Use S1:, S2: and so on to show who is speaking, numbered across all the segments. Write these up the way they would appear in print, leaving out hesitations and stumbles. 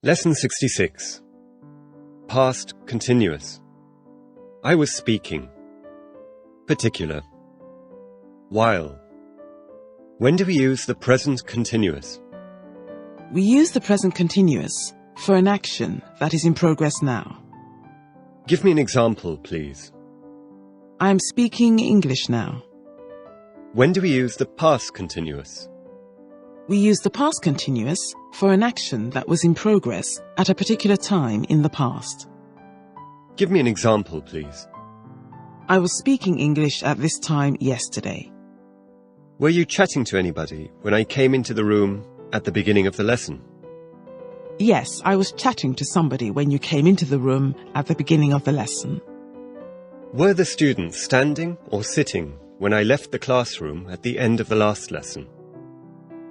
S1: Lesson 66. Past continuous. I was speaking. Particular. While. When do we use the present continuous?
S2: We use the present continuous for an action that is in progress now.
S1: Give me an example, please.
S2: I am speaking English now.
S1: When do we use the past continuous?
S2: We use the past continuous for an action that was in progress at a particular time in the past.
S1: Give me an example, please.
S2: I was speaking English at this time yesterday.
S1: Were you chatting to anybody when I came into the room at the beginning of the lesson?
S2: Yes, I was chatting to somebody when you came into the room at the beginning of the lesson.
S1: Were the students standing or sitting when I left the classroom at the end of the last lesson?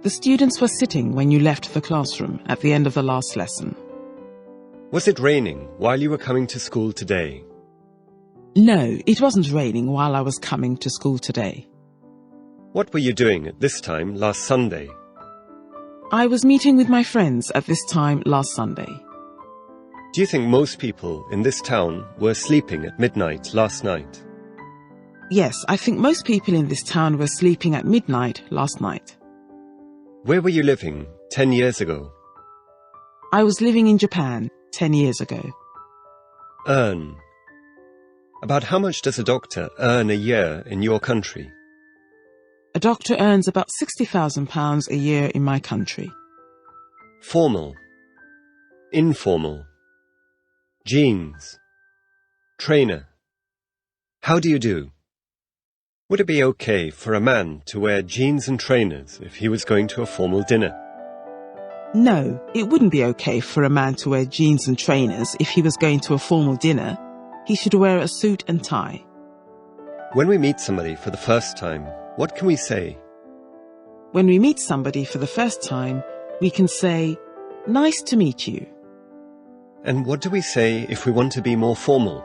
S2: The students were sitting when you left the classroom at the end of the last lesson.
S1: Was it raining while you were coming to school today?
S2: No, it wasn't raining while I was coming to school today.
S1: What were you doing at this time last Sunday?
S2: I was meeting with my friends at this time last Sunday.
S1: Do you think most people in this town were sleeping at midnight last night?
S2: Yes, I think most people in this town were sleeping at midnight last night.
S1: Where were you living 10 years ago?
S2: I was living in Japan 10 years ago.
S1: Earn. About how much does a doctor earn a year in your country?
S2: A doctor earns about £60,000 a year in my country.
S1: Formal. Informal. Jeans. Trainer. How do you do? Would it be okay for a man to wear jeans and trainers if he was going to a formal dinner?
S2: No, it wouldn't be okay for a man to wear jeans and trainers if he was going to a formal dinner. He should wear a suit and tie.
S1: When we meet somebody for the first time, what can we say?
S2: When we meet somebody for the first time, we can say, "Nice to meet you."
S1: And what do we say if we want to be more formal?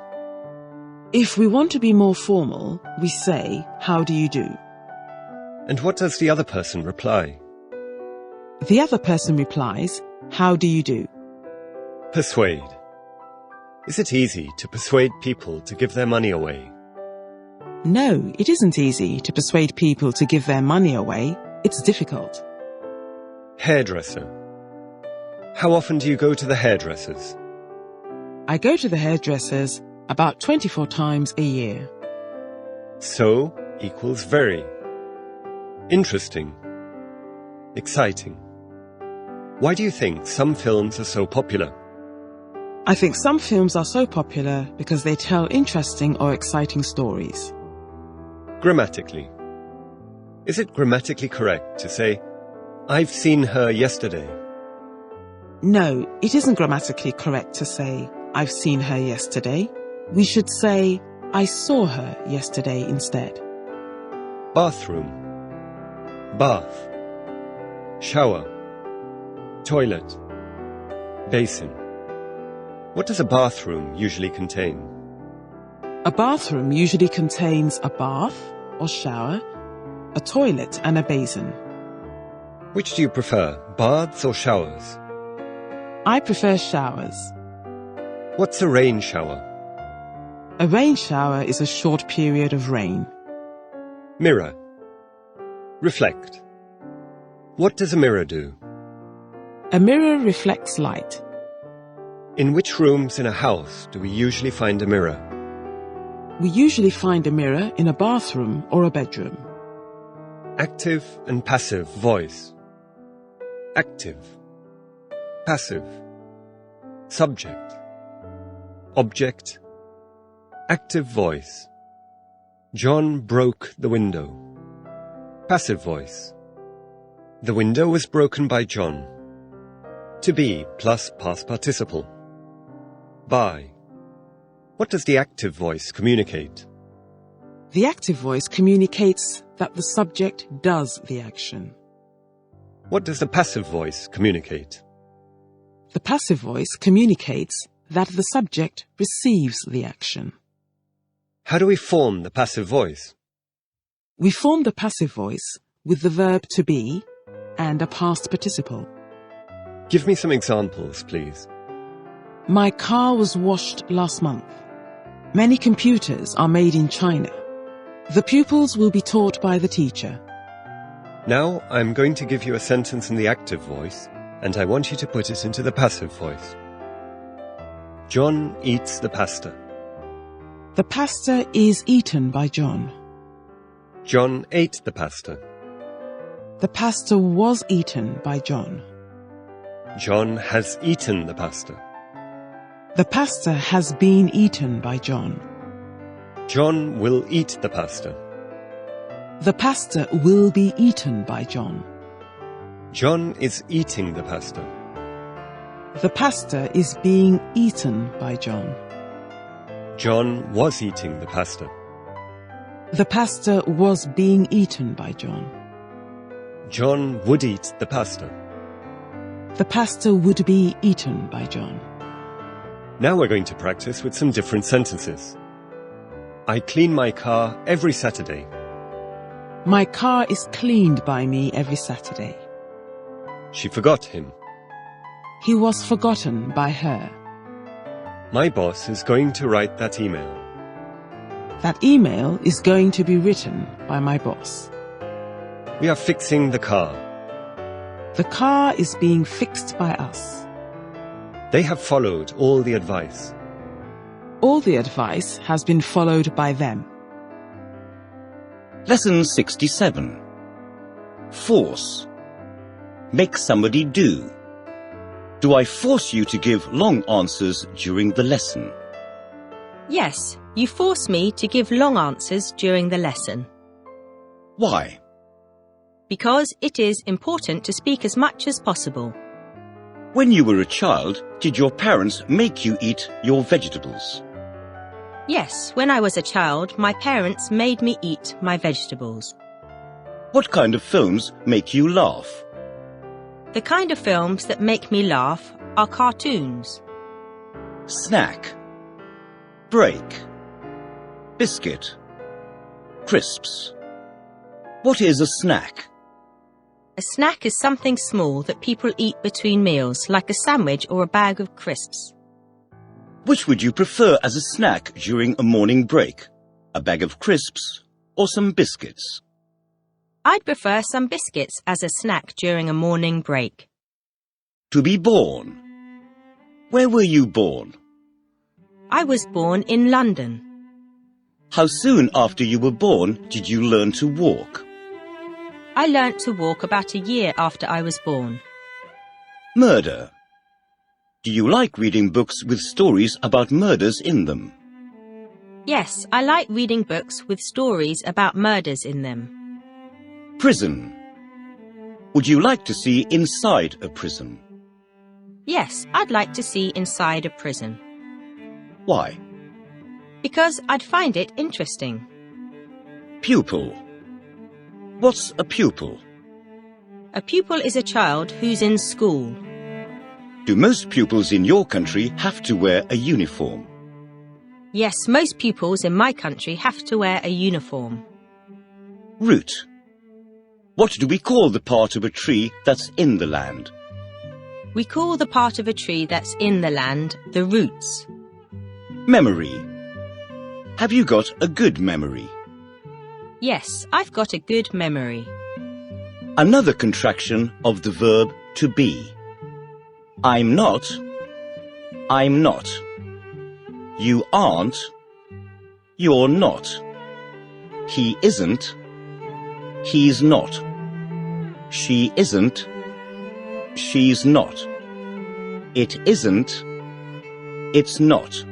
S2: If we want to be more formal, we say, "How do you do?"
S1: And what does the other person reply?
S2: The other person replies, "How do you do?"
S1: Persuade. Is it easy to persuade people to give their money away?
S2: No, it isn't easy to persuade people to give their money away. It's difficult.
S1: Hairdresser. How often do you go to the hairdressers?
S2: I go to the hairdressers about 24 times a year.
S1: So equals very. Interesting. Exciting. Why do you think some films are so popular?
S2: I think some films are so popular because they tell interesting or exciting stories.
S1: Grammatically. Is it grammatically correct to say, "I've seen her yesterday"?
S2: No, it isn't grammatically correct to say, "I've seen her yesterday." We should say, "I saw her yesterday" instead.
S1: Bathroom. Bath. Shower. Toilet. Basin. What does a bathroom usually contain?
S2: A bathroom usually contains a bath or shower, a toilet and a basin.
S1: Which do you prefer, baths or showers?
S2: I prefer showers.
S1: What's a rain shower?
S2: A rain shower is a short period of rain.
S1: Mirror. Reflect. What does a mirror do?
S2: A mirror reflects light.
S1: In which rooms in a house do we usually find a mirror?
S2: We usually find a mirror in a bathroom or a bedroom.
S1: Active and passive voice. Active. Passive. Subject. Object. Active voice. John broke the window. Passive voice. The window was broken by John. To be plus past participle. By. What does the active voice communicate?
S2: The active voice communicates that the subject does the action.
S1: What does the passive voice communicate?
S2: The passive voice communicates that the subject receives the action.
S1: How do we form the passive voice?
S2: We form the passive voice with the verb to be and a past participle.
S1: Give me some examples, please.
S2: My car was washed last month. Many computers are made in China. The pupils will be taught by the teacher.
S1: Now I'm going to give you a sentence in the active voice, and I want you to put it into the passive voice. John eats the pasta.
S2: The pasta is eaten by John.
S1: John ate the pasta.
S2: The pasta was eaten by John.
S1: John has eaten the pasta.
S2: The pasta has been eaten by John.
S1: John will eat the pasta.
S2: The pasta will be eaten by John.
S1: John is eating the pasta.
S2: The pasta is being eaten by John.
S1: John was eating the pasta.
S2: The pasta was being eaten by John.
S1: John would eat the pasta.
S2: The pasta would be eaten by John.
S1: Now we're going to practice with some different sentences. I clean my car every Saturday.
S2: My car is cleaned by me every Saturday.
S1: She forgot him.
S2: He was forgotten by her.
S1: My boss is going to write that email.
S2: That email is going to be written by my boss.
S1: We are fixing the car.
S2: The car is being fixed by us.
S1: They have followed all the advice.
S2: All the advice has been followed by them.
S3: Lesson 67. Force. Make somebody do. Do I force you to give long answers during the lesson?
S4: Yes, you force me to give long answers during the lesson.
S3: Why?
S4: Because it is important to speak as much as possible.
S3: When you were a child, did your parents make you eat your vegetables?
S4: Yes, when I was a child, my parents made me eat my vegetables.
S3: What kind of films make you laugh?
S4: The kind of films that make me laugh are cartoons.
S3: Snack. Break. Biscuit. Crisps. What is a snack?
S4: A snack is something small that people eat between meals, like a sandwich or a bag of crisps.
S3: Which would you prefer as a snack during a morning break? A bag of crisps or some biscuits?
S4: I'd prefer some biscuits as a snack during a morning break.
S3: To be born. Where were you born?
S4: I was born in London.
S3: How soon after you were born did you learn to walk?
S4: I learnt to walk about a year after I was born.
S3: Murder. Do you like reading books with stories about murders in them?
S4: Yes, I like reading books with stories about murders in them.
S3: Prison. Would you like to see inside a prison?
S4: Yes, I'd like to see inside a prison.
S3: Why?
S4: Because I'd find it interesting.
S3: Pupil. What's a pupil?
S4: A pupil is a child who's in school.
S3: Do most pupils in your country have to wear a uniform?
S4: Yes, most pupils in my country have to wear a uniform.
S3: Root. What do we call the part of a tree that's in the land?
S4: We call the part of a tree that's in the land the roots.
S3: Memory. Have you got a good memory?
S4: Yes, I've got a good memory.
S3: Another contraction of the verb to be. I'm not. I'm not. You aren't. You're not. He isn't. He's not. She isn't. She's not. It isn't. It's not.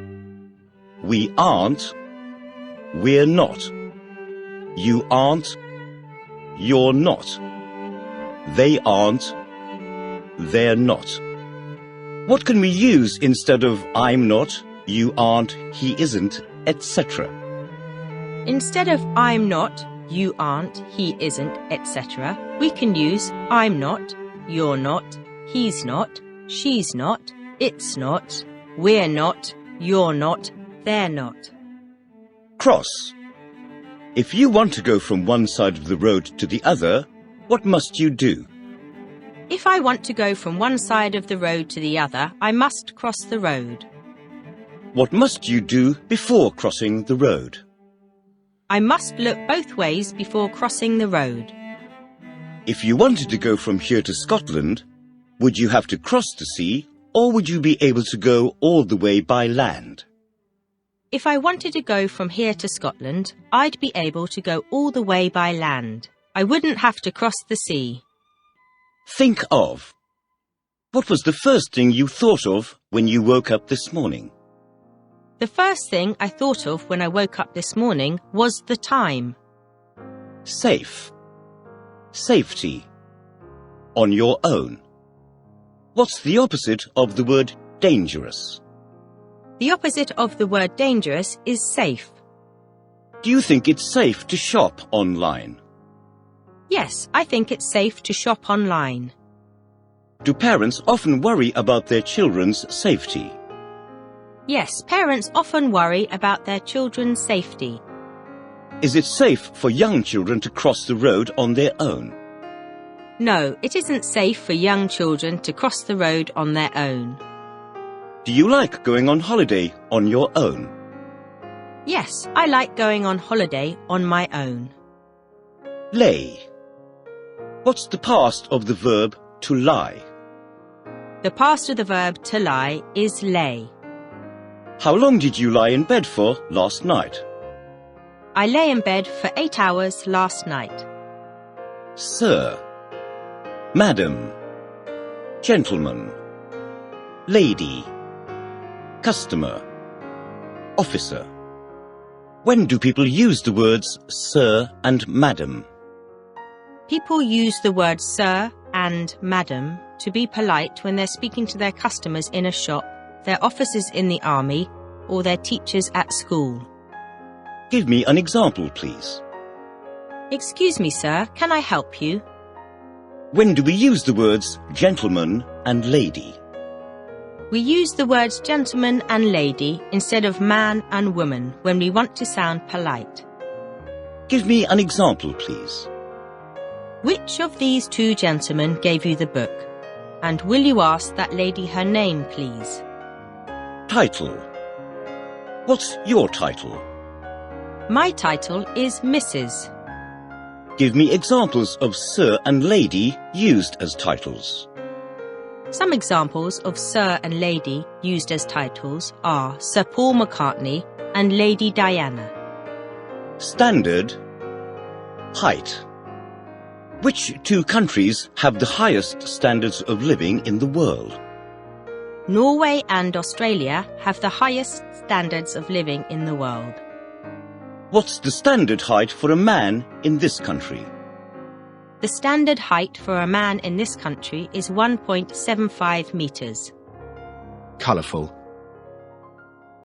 S3: We aren't. We're not. You aren't. You're not. They aren't. They're not. What can we use instead of I'm not, you aren't, he isn't, etc.?
S4: Instead of I'm not, you aren't, he isn't, etc., we can use I'm not, you're not, he's not, she's not, it's not, we're not, you're not, they're not.
S3: Cross. If you want to go from one side of the road to the other, what must you do?
S4: If I want to go from one side of the road to the other, I must cross the road.
S3: What must you do before crossing the road?
S4: I must look both ways before crossing the road.
S3: If you wanted to go from here to Scotland, would you have to cross the sea, or would you be able to go all the way by land?
S4: If I wanted to go from here to Scotland, I'd be able to go all the way by land. I wouldn't have to cross the sea.
S3: Think of. What was the first thing you thought of when you woke up this morning?
S4: The first thing I thought of when I woke up this morning was the time.
S3: Safe. Safety. On your own. What's the opposite of the word dangerous?
S4: The opposite of the word dangerous is safe.
S3: Do you think it's safe to shop online?
S4: Yes, I think it's safe to shop online.
S3: Do parents often worry about their children's safety?
S4: Yes, parents often worry about their children's safety.
S3: Is it safe for young children to cross the road on their own?
S4: No, it isn't safe for young children to cross the road on their own.
S3: Do you like going on holiday on your own?
S4: Yes, I like going on holiday on my own.
S3: Lay. What's the past of the verb to lie?
S4: The past of the verb to lie is lay.
S3: How long did you lie in bed for last night?
S4: I lay in bed for 8 hours last night.
S3: Sir. Madam. Gentleman. Lady. Customer. Officer. When do people use the words sir and madam?
S4: People use the words sir and madam to be polite when they're speaking to their customers in a shop, their officers in the army, or their teachers at school.
S3: Give me an example, please.
S4: Excuse me, sir, can I help you?
S3: When do we use the words gentleman and lady?
S4: We use the words gentleman and lady instead of man and woman when we want to sound polite.
S3: Give me an example, please.
S4: Which of these two gentlemen gave you the book? And will you ask that lady her name, please?
S3: Title. What's your title?
S4: My title is Mrs.
S3: Give me examples of sir and lady used as titles.
S4: Some examples of sir and lady used as titles are Sir Paul McCartney and Lady Diana.
S3: Standard. Height. Which two countries have the highest standards of living in the world?
S4: Norway and Australia have the highest standards of living in the world.
S3: What's the standard height for a man in this country?
S4: The standard height for a man in this country is 1.75 meters.
S5: Colourful.